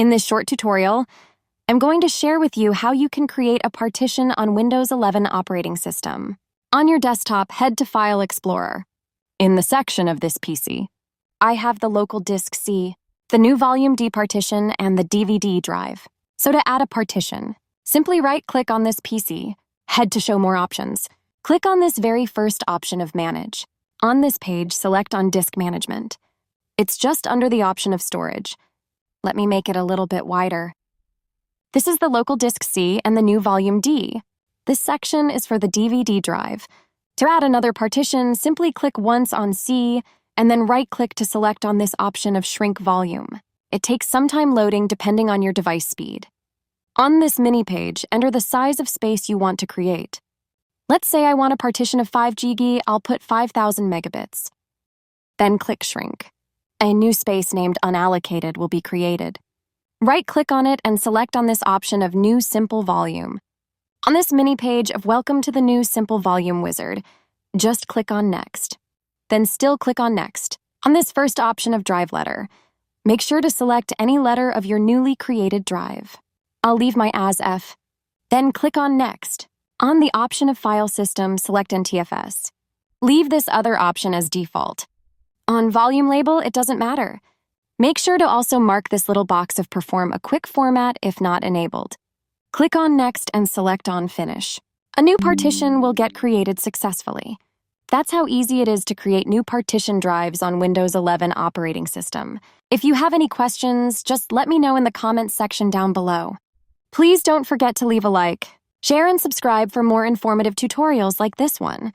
In this short tutorial, I'm going to share with you how you can create a partition on Windows 11 operating system. On your desktop, head to File Explorer. In the section of this PC, I have the local disk C, the new volume D partition, and the DVD drive. So to add a partition, simply right-click on this PC, head to Show More Options. Click on this very first option of Manage. On this page, select on Disk Management. It's just under the option of Storage. Let me make it a little bit wider. This is the local disk C and the new volume D. This section is for the DVD drive. To add another partition, simply click once on C and then right-click to select on this option of Shrink Volume. It takes some time loading depending on your device speed. On this mini page, enter the size of space you want to create. Let's say I want a partition of 5 GB, I'll put 5,000 megabits. Then click Shrink. A new space named Unallocated will be created. Right-click on it and select on this option of New Simple Volume. On this mini page of Welcome to the New Simple Volume wizard, just click on Next. Then still click on Next. On this first option of Drive Letter, make sure to select any letter of your newly created drive. I'll leave my as F. Then click on Next. On the option of File System, select NTFS. Leave this other option as default. On Volume Label, it doesn't matter. Make sure to also mark this little box of Perform a Quick Format if not enabled. Click on Next and select on Finish. A new partition will get created successfully. That's how easy it is to create new partition drives on Windows 11 operating system. If you have any questions, just let me know in the comments section down below. Please don't forget to leave a like, share and subscribe for more informative tutorials like this one.